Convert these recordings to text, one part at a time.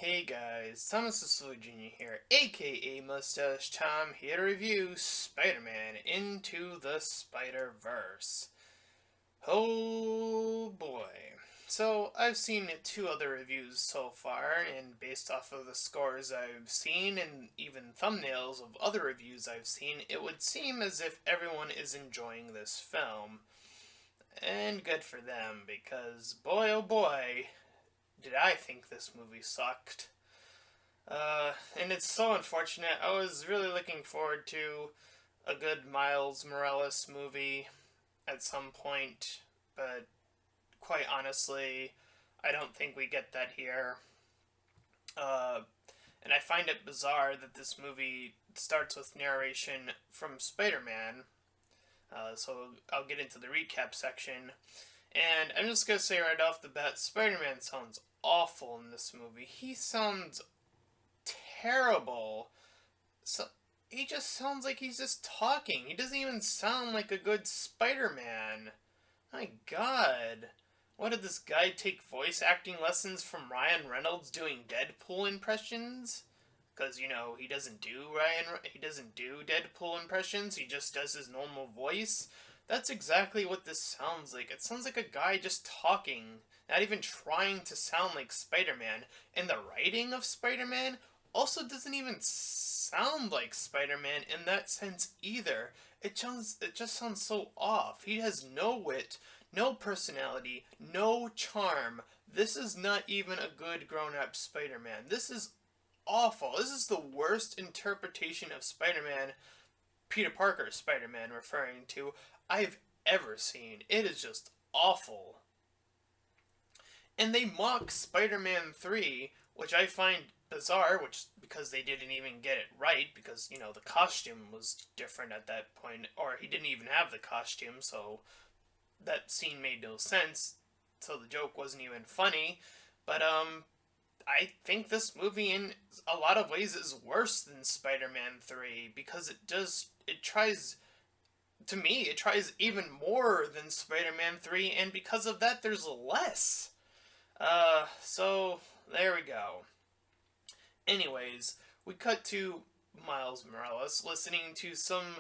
Hey guys, Thomas the Jr. here, aka Mustached Tom, here to review Spider-Man Into the Spider-Verse. Oh boy. So, I've seen two other reviews so far, and based off of the scores I've seen and even thumbnails of other reviews I've seen, it would seem as if everyone is enjoying this film. And good for them, because boy oh boy, did I think this movie sucked. And it's so unfortunate. I was really looking forward to a good Miles Morales movie at some point, but quite honestly, I don't think we get that here. Uh, and I find it bizarre that this movie starts with narration from Spider Man. So I'll get into the recap section. And I'm just gonna say right off the bat, Spider Man sounds awful in this movie. He sounds terrible. So he just sounds like he's just talking. He doesn't even sound like a good Spider-Man. My God. What, did this guy take voice acting lessons from Ryan Reynolds doing Deadpool impressions? Because, he doesn't do Deadpool impressions, he just does his normal voice. That's exactly what this sounds like. It sounds like a guy just talking, not even trying to sound like Spider-Man. And the writing of Spider-Man also doesn't even sound like Spider-Man in that sense either. It just sounds so off. He has no wit, no personality, no charm. This is not even a good grown-up Spider-Man. This is awful. This is the worst interpretation of Spider-Man, Peter Parker Spider-Man referring to, I've ever seen. It is just awful. And they mock Spider-Man 3, which I find bizarre, which because they didn't even get it right, because, the costume was different at that point, or he didn't even have the costume, so that scene made no sense, so the joke wasn't even funny. But, I think this movie in a lot of ways is worse than Spider-Man 3, because it tries, to me, it tries even more than Spider-Man 3, and because of that, there's less. So, there we go. Anyways, we cut to Miles Morales listening to some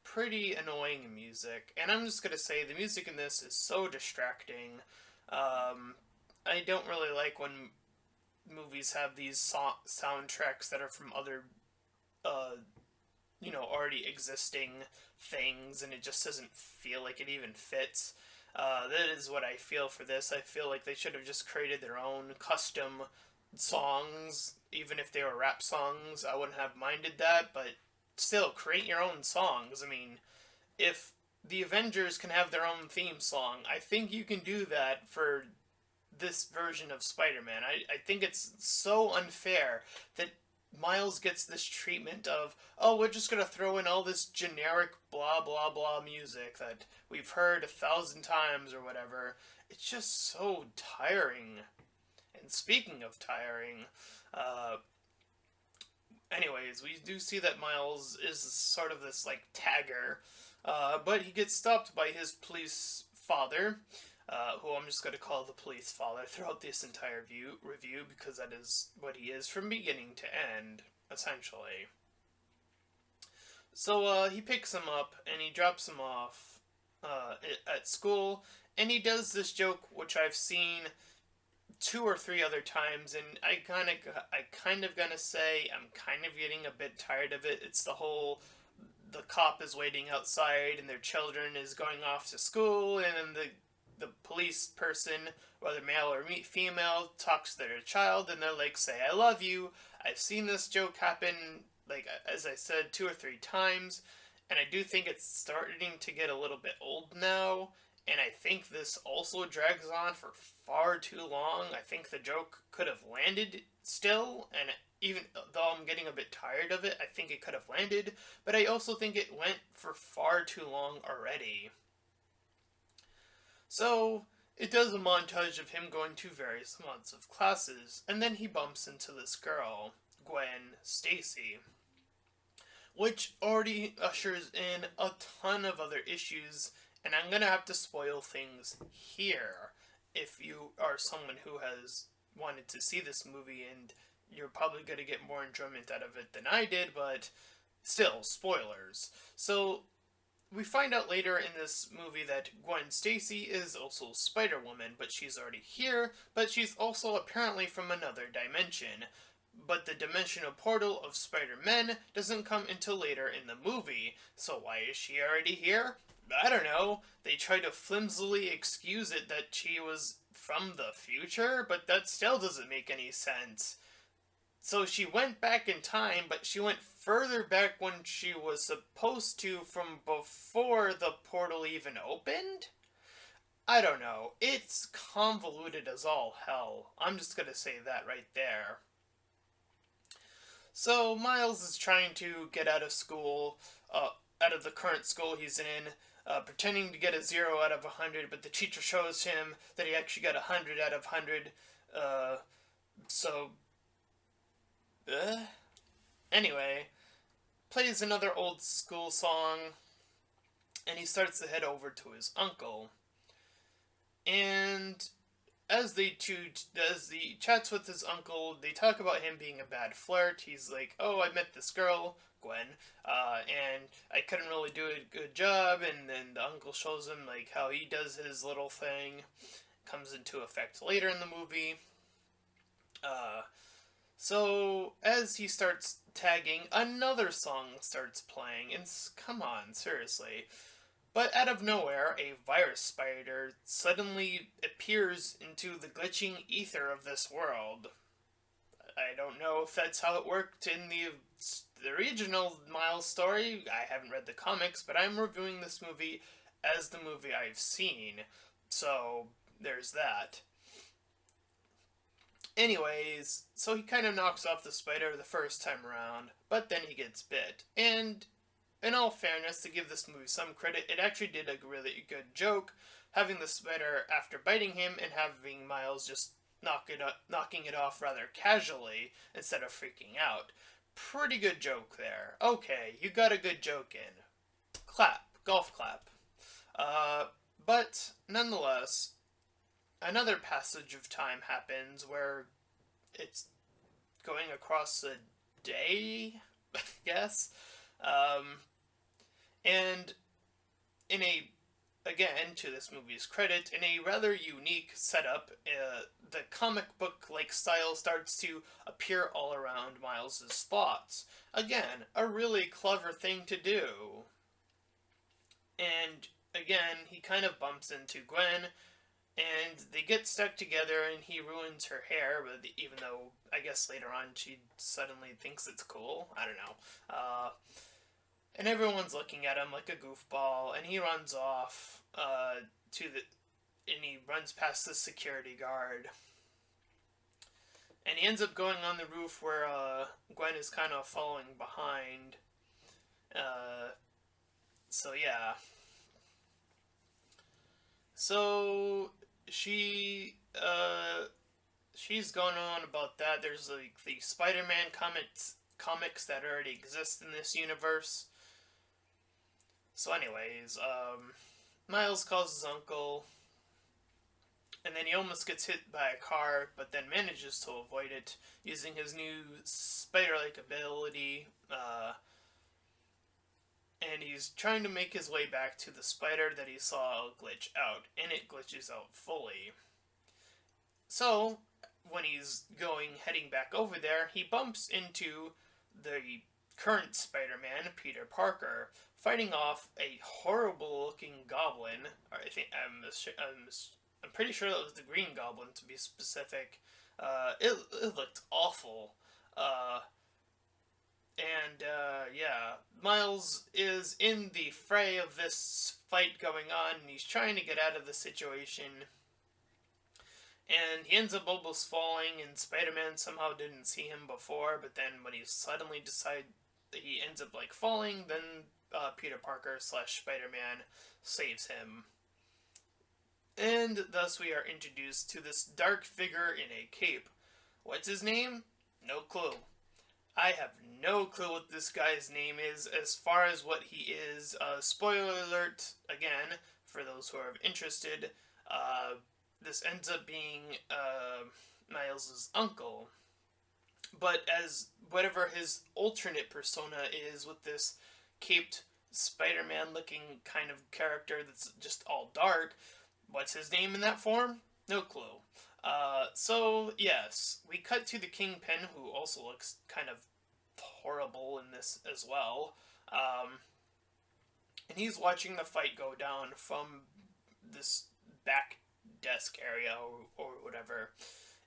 pretty annoying music, and I'm just gonna say the music in this is so distracting. I don't really like when movies have these soundtracks that are from other, uh, already existing things, and it just doesn't feel like it even fits. That is what I feel for this. I feel like they should have just created their own custom songs, even if they were rap songs. I wouldn't have minded that, but still, create your own songs. I mean, if the Avengers can have their own theme song, I think you can do that for this version of Spider-Man. I think it's so unfair that Miles gets this treatment of, oh, we're just gonna throw in all this generic blah blah blah music that we've heard 1,000 times or whatever. It's just so tiring. And speaking of tiring, uh, anyways, we do see that Miles is sort of this, like, tagger, but he gets stopped by his police father, who I'm just going to call the police father throughout this entire review, because that is what he is from beginning to end, essentially. So he picks him up and he drops him off at school, and he does this joke which I've seen two or three other times, and I kind of gonna say I'm kind of getting a bit tired of it. It's the cop is waiting outside and their children is going off to school, and then the police person, whether male or female, talks to their child, and they're like, say I love you. I've seen this joke happen, like, as I said, two or three times, and I do think it's starting to get a little bit old now, and I think this also drags on for far too long. I think the joke could have landed still, and even though I'm getting a bit tired of it, I think it could have landed, but I also think it went for far too long already. So, it does a montage of him going to various months of classes, and then he bumps into this girl, Gwen Stacy, which already ushers in a ton of other issues, and I'm gonna have to spoil things here if you are someone who has wanted to see this movie and you're probably going to get more enjoyment out of it than I did, but still, spoilers. So, we find out later in this movie that Gwen Stacy is also Spider-Woman, but she's already here, but she's also apparently from another dimension. But the dimensional portal of Spider-Man doesn't come until later in the movie, so why is she already here? I don't know. They try to flimsily excuse it that she was from the future, but that still doesn't make any sense. So she went back in time, but she went further back when she was supposed to from before the portal even opened? I don't know. It's convoluted as all hell. I'm just gonna say that right there. So Miles is trying to get out of school, out of the current school he's in, pretending to get a 0 out of 100, but the teacher shows him that he actually got 100 out of 100. Uh, so, anyway, plays another old school song, and he starts to head over to his uncle. And as he chats with his uncle, they talk about him being a bad flirt. He's like, "Oh, I met this girl, Gwen, and I couldn't really do a good job." And then the uncle shows him like how he does his little thing. Comes into effect later in the movie. So as he starts tagging, another song starts playing, and come on, seriously. But out of nowhere, a virus spider suddenly appears into the glitching ether of this world. I don't know if that's how it worked in the original Miles story. I haven't read the comics, but I'm reviewing this movie as the movie I've seen. So, there's that. Anyways, so he kind of knocks off the spider the first time around, but then he gets bit. And in all fairness, to give this movie some credit, it actually did a really good joke, having the spider after biting him and having Miles just knocking it off rather casually instead of freaking out. Pretty good joke there. Okay, you got a good joke in. Clap. Golf clap. But nonetheless, another passage of time happens where it's going across a day, I guess. And in a, again, to this movie's credit, in a rather unique setup, the comic book-like style starts to appear all around Miles's thoughts. Again, a really clever thing to do. And again, he kind of bumps into Gwen, and they get stuck together, and he ruins her hair, but even though I guess later on she suddenly thinks it's cool. I don't know. And everyone's looking at him like a goofball, and he runs off and he runs past the security guard. And he ends up going on the roof where Gwen is kind of following behind. So yeah. So she's going on about that. There's like the Spider-Man comics that already exist in this universe. So anyways, Miles calls his uncle, and then he almost gets hit by a car, but then manages to avoid it using his new spider-like ability, and he's trying to make his way back to the spider that he saw glitch out, and it glitches out fully. So, when he's heading back over there, he bumps into the current Spider-Man, Peter Parker, fighting off a horrible-looking goblin. I think I'm pretty sure that was the Green Goblin, to be specific. It looked awful. Yeah, Miles is in the fray of this fight going on, and he's trying to get out of the situation. And he ends up almost falling, and Spider-Man somehow didn't see him before, but then when he suddenly decides he ends up like falling, then Peter Parker / Spider-Man saves him. And thus we are introduced to this dark figure in a cape. What's his name? No clue. I have no clue what this guy's name is as far as what he is. Spoiler alert, again, for those who are interested. This ends up being Miles' uncle. but as whatever his alternate persona is with this caped Spider-Man looking kind of character that's just all dark, what's his name in that form? No clue. So yes, we cut to the Kingpin, who also looks kind of horrible in this as well. And he's watching the fight go down from this back desk area or whatever.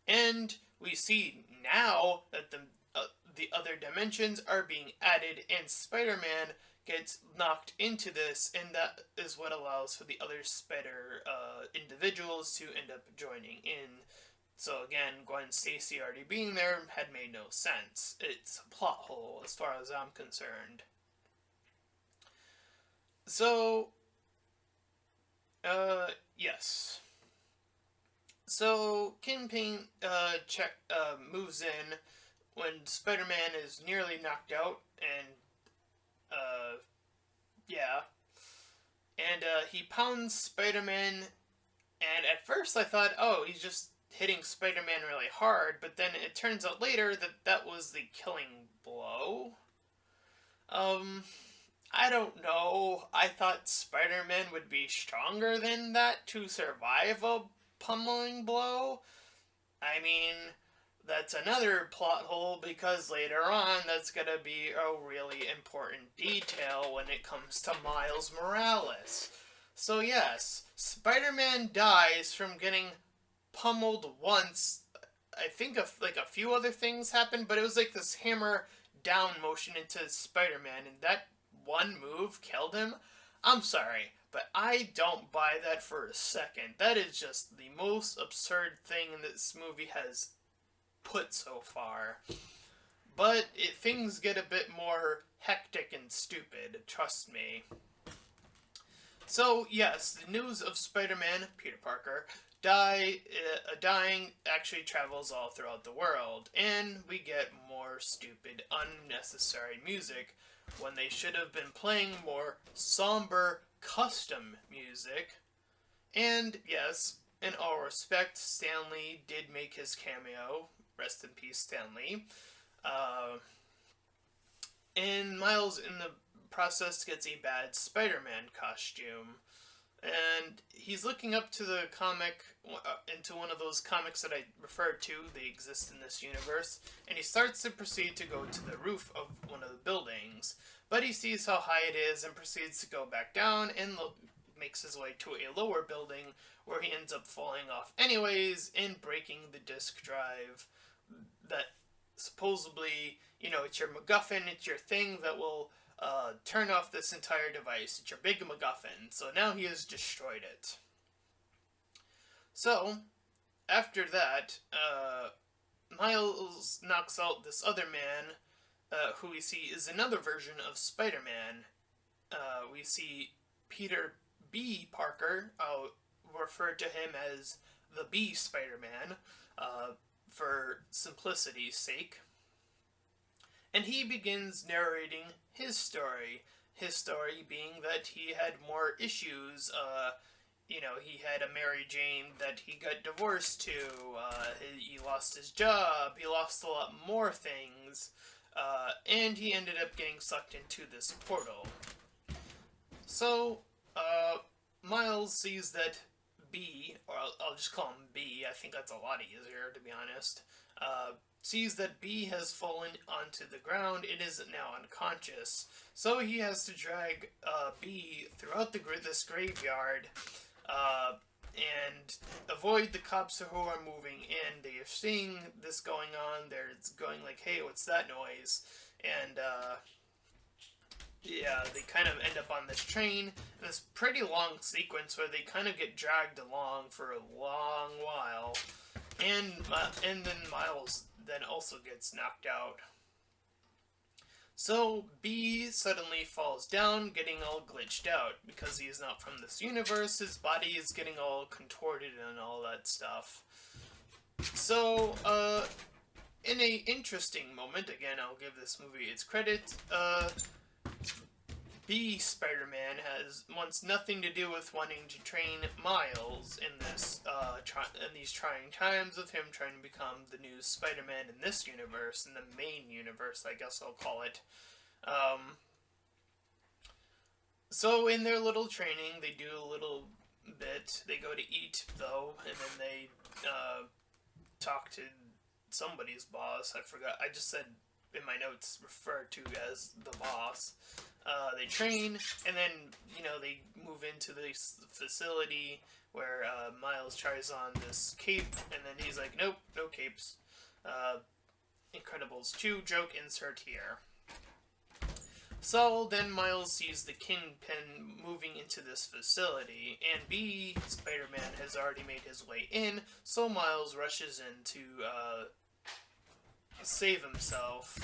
And we see now that the other dimensions are being added, and Spider-Man gets knocked into this, and that is what allows for the other Spider individuals to end up joining in. So again, Gwen Stacy already being there had made no sense. It's a plot hole as far as I'm concerned. So, yes. So Kingpin moves in when Spider-Man is nearly knocked out, and yeah, and he pounds Spider-Man. And at first I thought, oh, he's just hitting Spider-Man really hard, but then it turns out later that that was the killing blow. I don't know. I thought Spider-Man would be stronger than that to survive a pummeling blow. I mean, that's another plot hole because later on that's gonna be a really important detail when it comes to Miles Morales. So yes, Spider-Man dies from getting pummeled once. I think like a few other things happened, but it was like this hammer down motion into Spider-Man, and that one move killed him. I'm sorry, but I don't buy that for a second. That is just the most absurd thing this movie has put so far. But things get a bit more hectic and stupid, trust me. So, yes, the news of Spider-Man, Peter Parker, dying actually travels all throughout the world, and we get more stupid, unnecessary music when they should have been playing more somber, custom music. And, yes, in all respect, Stan Lee did make his cameo. Rest in peace, Stan Lee. And Miles, in the process, gets a bad Spider-Man costume. And he's looking up to the comic, into one of those comics that I referred to, they exist in this universe, and he starts to proceed to go to the roof of one of the buildings. But he sees how high it is and proceeds to go back down and makes his way to a lower building where he ends up falling off anyways and breaking the disk drive that supposedly, it's your MacGuffin, it's your thing that will turn off this entire device. It's your big MacGuffin. So now he has destroyed it. So, after that, Miles knocks out this other man, who we see is another version of Spider-Man. We see Peter B. Parker. I'll refer to him as the B Spider-Man, for simplicity's sake. And he begins narrating his story. His story being that he had more issues. He had a Mary Jane that he got divorced to. He lost his job. He lost a lot more things. And he ended up getting sucked into this portal. So, Miles sees that B, or I'll just call him B, I think that's a lot easier, to be honest, sees that B has fallen onto the ground. It is now unconscious. So he has to drag B throughout this graveyard and avoid the cops who are moving in. They are seeing this going on. They're going like, hey, what's that noise? And they kind of end up on this train in this pretty long sequence where they kind of get dragged along for a long while. And then Miles then also gets knocked out. So B suddenly falls down, getting all glitched out. Because he is not from this universe, his body is getting all contorted and all that stuff. So, in a interesting moment, again, I'll give this movie its credit, B Spider-Man wants nothing to do with wanting to train Miles in these trying times of him trying to become the new Spider-Man in this universe, in the main universe, I guess I'll call it. Um, so in their little training, they do a little bit. They go to eat though, and then they talk to somebody's boss. I forgot. I just said in my notes referred to as the boss. They train, and then they move into this facility where Miles tries on this cape, and then he's like, "Nope, no capes." Incredibles 2 joke insert here. So then Miles sees the Kingpin moving into this facility, and B Spider-Man has already made his way in. So Miles rushes in to save himself.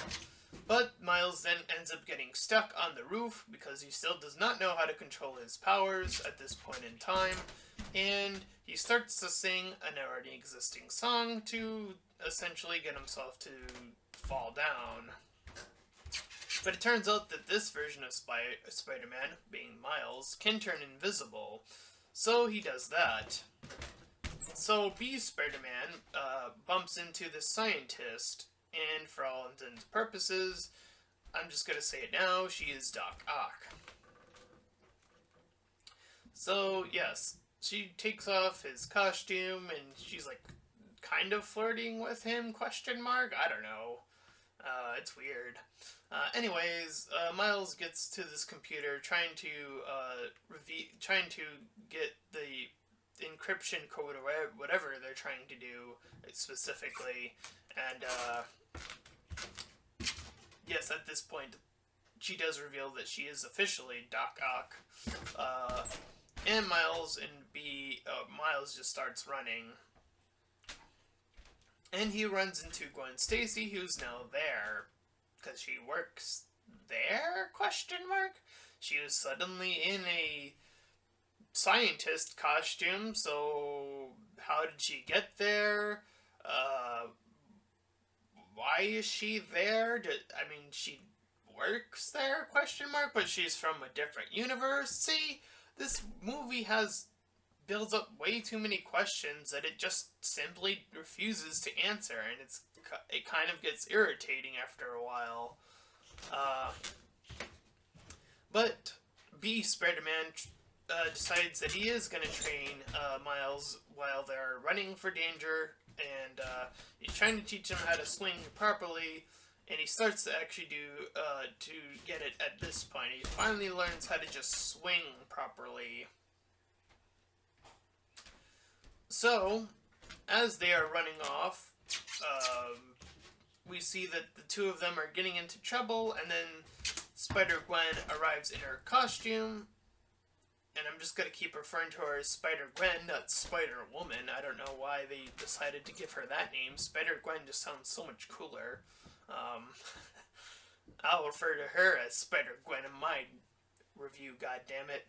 But Miles then ends up getting stuck on the roof because he still does not know how to control his powers at this point in time. And he starts to sing an already existing song to essentially get himself to fall down. But it turns out that this version of Spider-Man, being Miles, can turn invisible. So he does that. So B Spider-Man bumps into the scientist. And for all intents and purposes, I'm just going to say it now, she is Doc Ock. So, yes, she takes off his costume, and she's, like, kind of flirting with him, question mark? I don't know. It's weird. Anyways, Miles gets to this computer trying to get the encryption code or whatever they're trying to do specifically, and yes, at this point, she does reveal that she is officially Doc Ock. And Miles just starts running. And he runs into Gwen Stacy, who's now there. Because she works there? Question mark? She was suddenly in a scientist costume, so how did she get there? Why is she there? She works there? Question mark. But she's from a different universe. See, this movie builds up way too many questions that it just simply refuses to answer, and it kind of gets irritating after a while. But B Spider-Man decides that he is going to train Miles while they're running for danger, and he's trying to teach him how to swing properly, and he starts to actually to get it at this point. He finally learns how to just swing properly. So, as they are running off, we see that the two of them are getting into trouble, and then Spider-Gwen arrives in her costume, and I'm just going to keep referring to her as Spider-Gwen, not Spider-Woman. I don't know why they decided to give her that name. Spider-Gwen just sounds so much cooler. I'll refer to her as Spider-Gwen in my review, goddammit.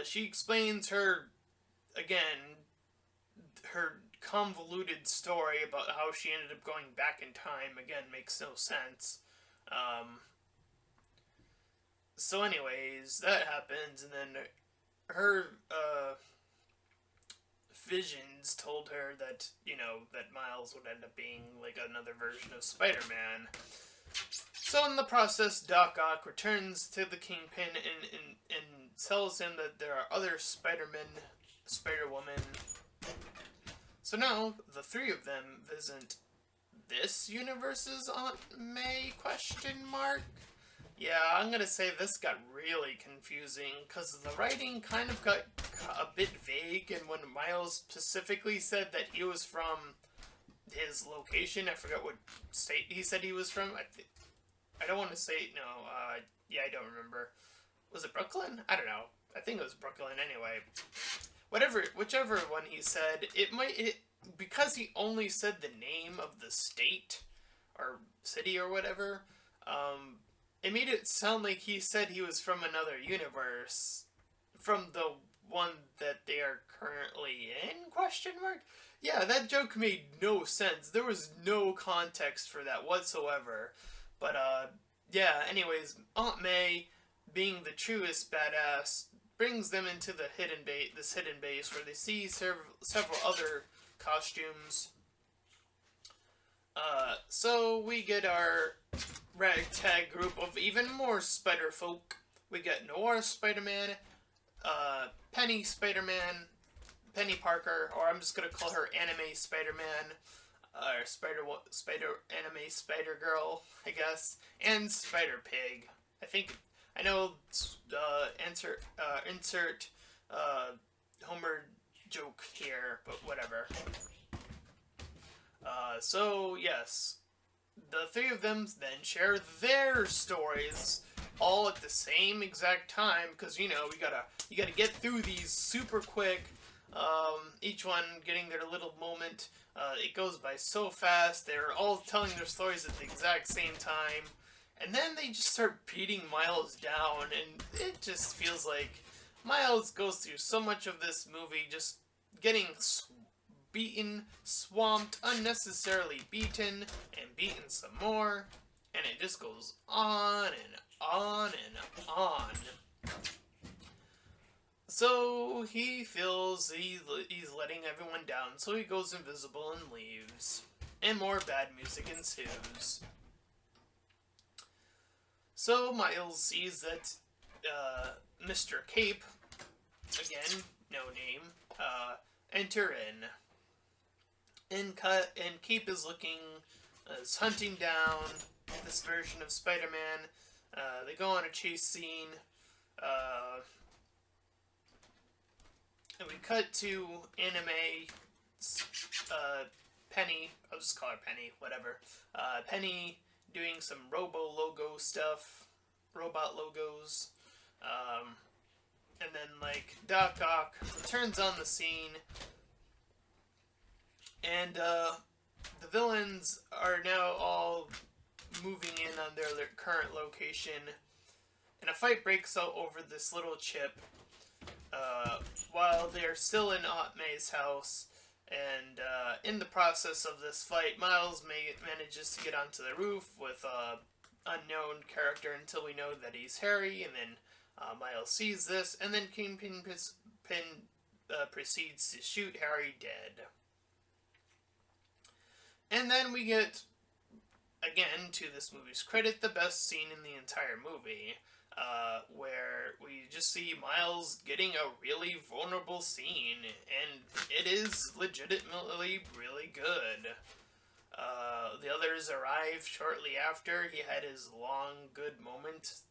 She explains her convoluted story about how she ended up going back in time. Again, makes no sense. So anyways, that happens, and then her visions told her that, that Miles would end up being like another version of Spider-Man. So in the process, Doc Ock returns to the Kingpin and tells him that there are other Spider-Men, Spider-Woman. So now, the three of them visit this universe's Aunt May, question mark? Yeah, I'm gonna say this got really confusing, because the writing kind of got a bit vague, and when Miles specifically said that he was from his location, I forgot what state he said he was from, I don't want to say, I don't remember. Was it Brooklyn? I don't know. I think it was Brooklyn anyway. Whichever one he said, because he only said the name of the state, or city or whatever, it made it sound like he said he was from another universe, from the one that they are currently in, question mark? Yeah, that joke made no sense. There was no context for that whatsoever. But yeah. Anyways, Aunt May, being the truest badass, brings them into the this hidden base where they see several other costumes. So we get our ragtag group of even more Spider folk. We get Noir Spider-Man, Penny Spider-Man, Penny Parker, or I'm just gonna call her Anime Spider-Man, or Spider Anime Spider Girl, I guess, and Spider Pig. I know. Insert Homer joke here, but whatever. So yes, the three of them then share their stories all at the same exact time because you gotta get through these super quick. Each one getting their little moment. It goes by so fast. They're all telling their stories at the exact same time, and then they just start beating Miles down, and it just feels like Miles goes through so much of this movie just getting beaten, swamped, unnecessarily beaten, and beaten some more, and it just goes on and on and on. So he feels he's letting everyone down, so he goes invisible and leaves. And more bad music ensues. So Miles sees that Mr. Cape, again, no name, enter in. And Cape is hunting down this version of Spider-Man. They go on a chase scene. And we cut to Anime Penny. I'll just call her Penny, whatever. Penny doing some Robo-Logo stuff. Robot logos. And then, Doc Ock turns on the scene. And, the villains are now all moving in on their current location. And a fight breaks out over this little chip. While they're still in Aunt May's house, and in the process of this fight, Miles manages to get onto the roof with an unknown character until we know that he's Harry, and then Miles sees this, and then Kingpin proceeds to shoot Harry dead. And then we get, again, to this movie's credit, the best scene in the entire movie. Where we just see Miles getting a really vulnerable scene, and it is legitimately really good. The others arrive shortly after. He had his long, good moment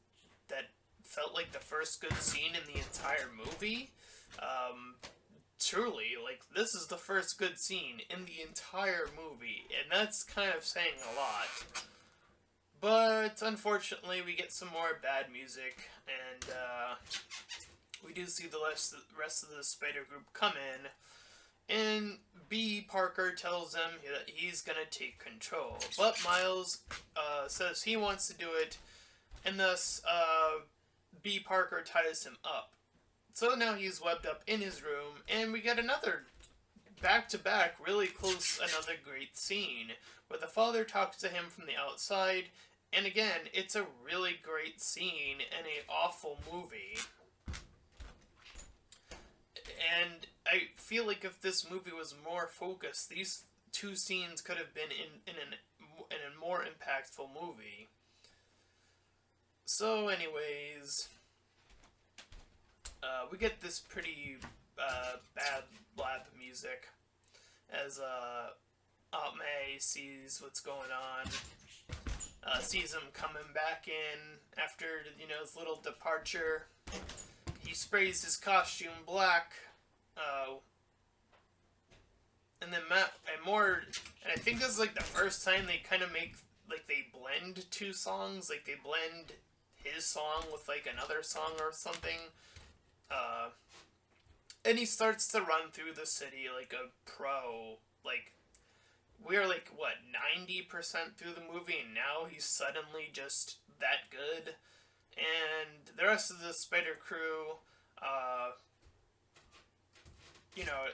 that felt like the first good scene in the entire movie. Truly, this is the first good scene in the entire movie, and that's kind of saying a lot. But, unfortunately, we get some more bad music, and we do see the rest of the Spider group come in, and B. Parker tells them that he's gonna take control. But Miles says he wants to do it, and thus B. Parker ties him up. So now he's webbed up in his room, and we get another back-to-back, really close, another great scene, where the father talks to him from the outside, and again, it's a really great scene in an awful movie. And I feel like if this movie was more focused, these two scenes could have been in a more impactful movie. So anyways, we get this pretty bad lab music as Aunt May sees what's going on. Sees him coming back in after, his little departure. He sprays his costume black. And then and I think this is, the first time they kind of make, they blend two songs. They blend his song with, another song or something. And he starts to run through the city like a pro. We're 90% through the movie, and now he's suddenly just that good. And the rest of the Spider crew,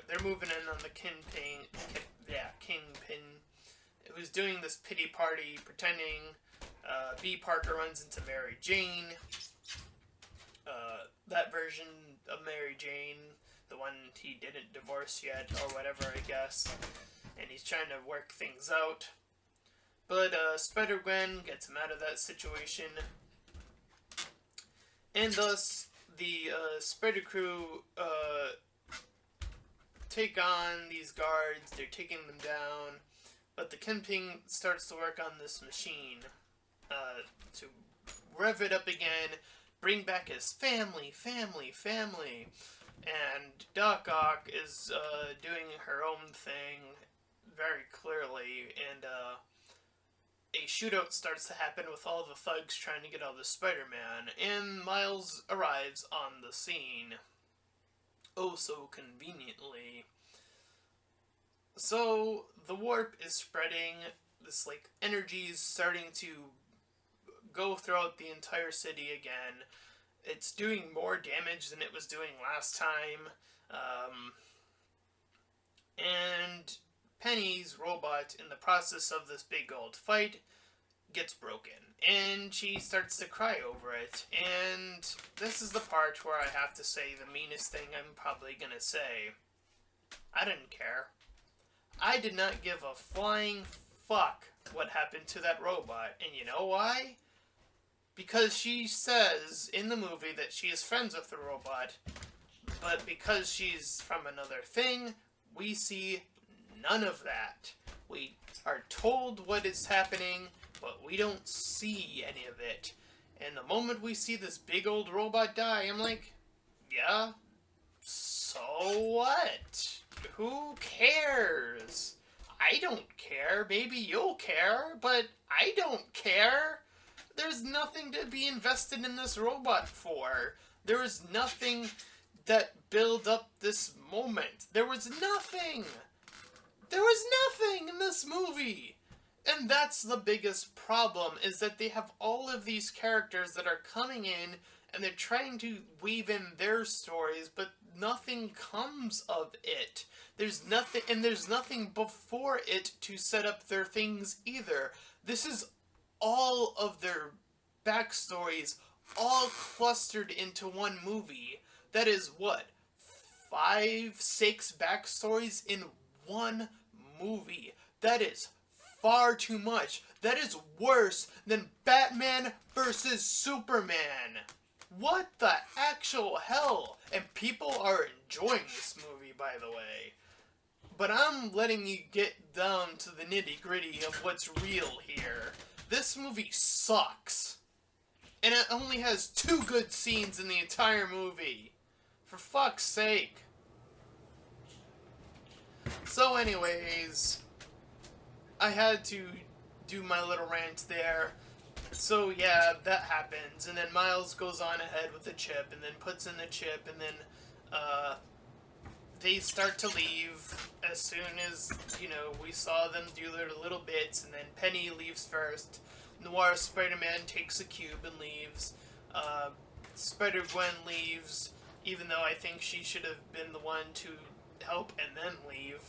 they're moving in on the Kingpin, who's doing this pity party, pretending B. Parker runs into Mary Jane. That version of Mary Jane, the one he didn't divorce yet, or whatever, I guess. And he's trying to work things out. But Spider-Gwen gets him out of that situation. And thus, the Spider Crew take on these guards. They're taking them down. But the Kingpin starts to work on this machine to rev it up again, bring back his family. And Doc Ock is doing her own thing very clearly, and a shootout starts to happen with all the thugs trying to get all the Spider-Man, and Miles arrives on the scene. Oh, so conveniently. So, the warp is spreading, this, like, energy is starting to go throughout the entire city again. It's doing more damage than it was doing last time. And Penny's robot, in the process of this big old fight, gets broken. And she starts to cry over it. And this is the part where I have to say the meanest thing I'm probably gonna say. I didn't care. I did not give a flying fuck what happened to that robot. And you know why? Because she says in the movie that she is friends with the robot, but because she's from another thing, we see none of that. We are told what is happening, but we don't see any of it. And the moment we see this big old robot die, I'm like, yeah, so what? Who cares? I don't care. Maybe you'll care, but I don't care. There's nothing to be invested in this robot for. There is nothing that built up this moment. There was nothing. There was nothing in this movie. And that's the biggest problem, is that they have all of these characters that are coming in and they're trying to weave in their stories, but nothing comes of it. There's nothing, and there's nothing before it to set up their things either. This is all of their backstories all clustered into one movie. That is what? 5, 6 backstories in one movie. That is far too much. That is worse than Batman versus Superman. What the actual hell? And people are enjoying this movie, by the way. But I'm letting you get down to the nitty-gritty of what's real here. This movie sucks. And it only has 2 good scenes in the entire movie. For fuck's sake. So anyways, I had to do my little rant there. So yeah, that happens, and then Miles goes on ahead with the chip, and then puts in the chip, and then they start to leave as soon as, you know, we saw them do their little bits, and then Penny leaves first. Noir Spider-Man takes a cube and leaves. Spider-Gwen leaves, even though I think she should have been the one to help and then leave.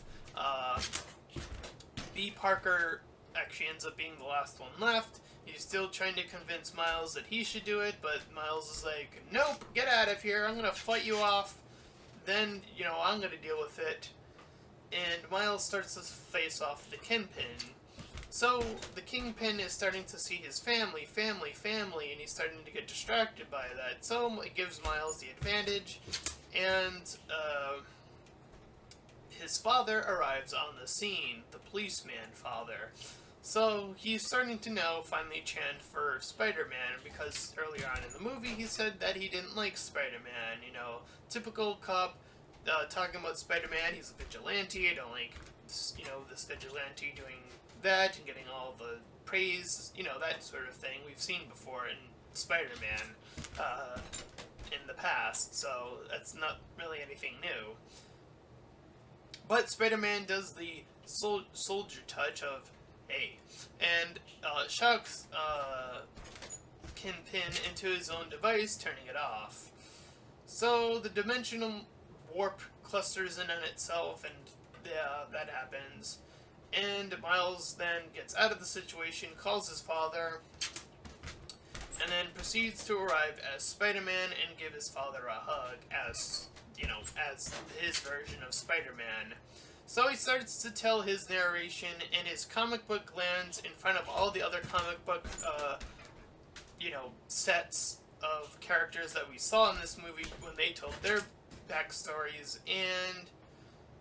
B. Parker actually ends up being the last one left. He's still trying to convince Miles that he should do it, but Miles is like, nope, get out of here, I'm gonna fight you off, then, you know, I'm gonna deal with it. And Miles starts to face off the Kingpin. So, the Kingpin is starting to see his family, and he's starting to get distracted by that. So, it gives Miles the advantage, and, his father arrives on the scene, the policeman father. So, he's starting to now finally chant for Spider-Man, because earlier on in the movie he said that he didn't like Spider-Man, you know, typical cop, talking about Spider-Man, he's a vigilante, I don't like, you know, this vigilante doing that, and getting all the praise, you know, that sort of thing we've seen before in Spider-Man, in the past, so that's not really anything new. But Spider-Man does the soldier touch of, hey, and shocks Kingpin into his own device, turning it off. So the dimensional warp clusters in on itself, and that happens. And Miles then gets out of the situation, calls his father, and then proceeds to arrive as Spider-Man and give his father a hug as, as his version of Spider-Man. So he starts to tell his narration, and his comic book lands in front of all the other comic book, sets of characters that we saw in this movie when they told their backstories, and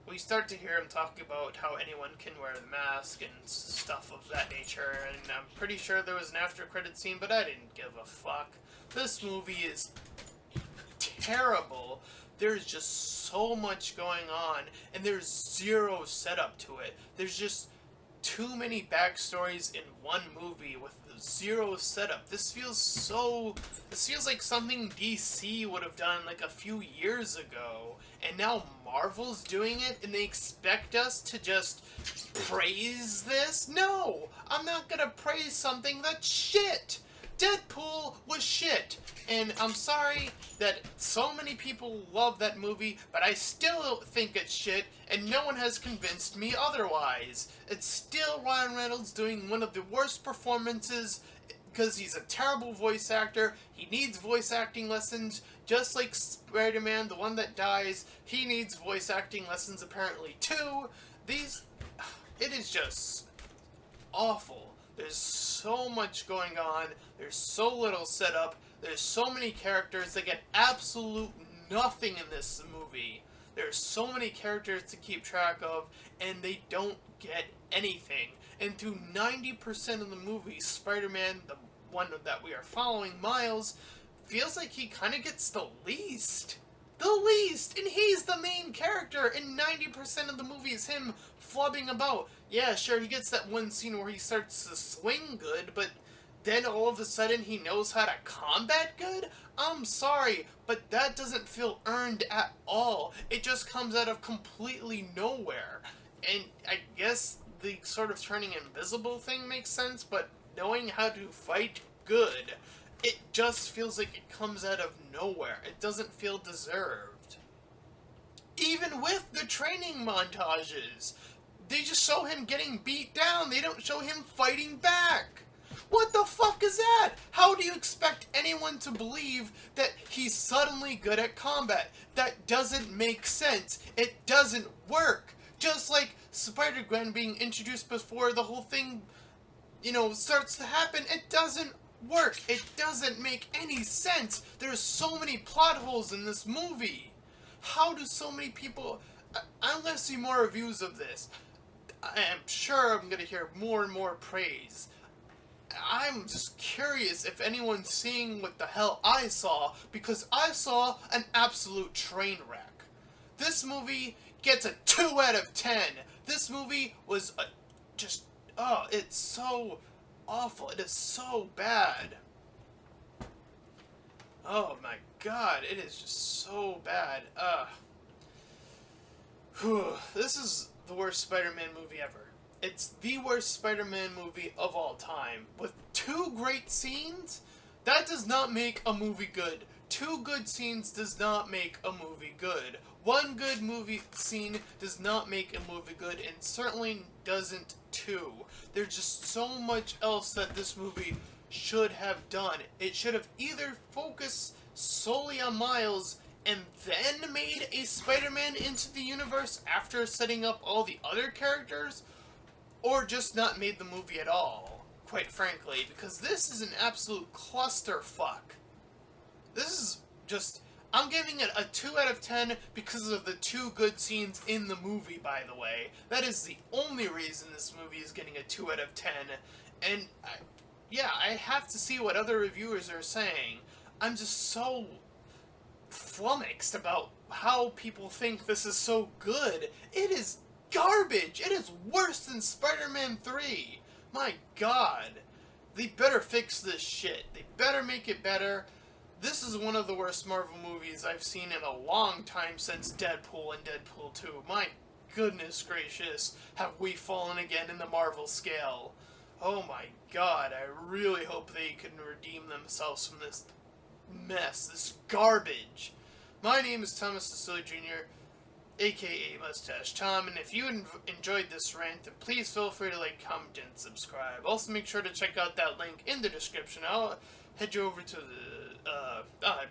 we start to hear him talk about how anyone can wear the mask and stuff of that nature, and I'm pretty sure there was an after-credit scene, but I didn't give a fuck. This movie is terrible. There's just so much going on, and there's zero setup to it. There's just too many backstories in one movie with zero setup. This feels like something DC would have done like a few years ago, and now Marvel's doing it, and they expect us to just praise this? No! I'm not gonna praise something that's shit! Deadpool was shit, and I'm sorry that so many people love that movie, but I still think it's shit, and no one has convinced me otherwise. It's still Ryan Reynolds doing one of the worst performances because he's a terrible voice actor. He needs voice acting lessons, just like Spider-Man, the one that dies. He needs voice acting lessons apparently too. It is just awful. There's so much going on, there's so little setup, there's so many characters that get absolute nothing in this movie. There's so many characters to keep track of, and they don't get anything. And through 90% of the movie, Spider-Man, the one that we are following, Miles, feels like he kind of gets the least. And he's the main character, and 90% of the movie is him flubbing about. Yeah, sure, he gets that one scene where he starts to swing good, but then all of a sudden he knows how to combat good? I'm sorry, but that doesn't feel earned at all. It just comes out of completely nowhere. And I guess the sort of turning invisible thing makes sense, but knowing how to fight good, it just feels like it comes out of nowhere. It doesn't feel deserved. Even with the training montages, they just show him getting beat down. They don't show him fighting back. What the fuck is that? How do you expect anyone to believe that he's suddenly good at combat? That doesn't make sense. It doesn't work. Just like Spider-Gwen being introduced before the whole thing, starts to happen, it doesn't work. It doesn't make any sense. There's so many plot holes in this movie. How do so many people... I'm going to see more reviews of this. I am sure I'm going to hear more and more praise. I'm just curious if anyone's seeing what the hell I saw, because I saw an absolute train wreck. This movie gets a 2 out of 10. This movie was it's so awful. It is so bad. Oh my god, it is just so bad. This is the worst Spider-Man movie ever. It's the worst Spider-Man movie of all time. With 2 great scenes, that does not make a movie good. 2 good scenes does not make a movie good. 1 good movie scene does not make a movie good, and certainly doesn't 2. There's just so much else that this movie should have done. It should have either focused solely on Miles and then made a Spider-Man into the universe after setting up all the other characters, or just not made the movie at all, quite frankly, because this is an absolute clusterfuck. This is just... I'm giving it a 2 out of 10 because of the 2 good scenes in the movie, by the way. That is the only reason this movie is getting a 2 out of 10. And, I have to see what other reviewers are saying. I'm just so flummoxed about how people think this is so good. It is garbage! It is worse than Spider-Man 3! My god. They better fix this shit. They better make it better. This is one of the worst Marvel movies I've seen in a long time since Deadpool and Deadpool 2. My goodness gracious, have we fallen again in the Marvel scale. Oh my god, I really hope they can redeem themselves from this mess, this garbage. My name is Thomas DeSilly Jr., aka Mustached Tom, and if you enjoyed this rant, then please feel free to like, comment, and subscribe. Also make sure to check out that link in the description. head you over to the, oh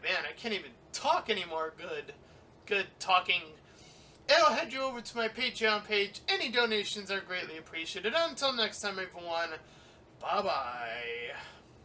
man, I can't even talk anymore. Good talking. It'll head you over to my Patreon page. Any donations are greatly appreciated. Until next time, everyone, bye-bye.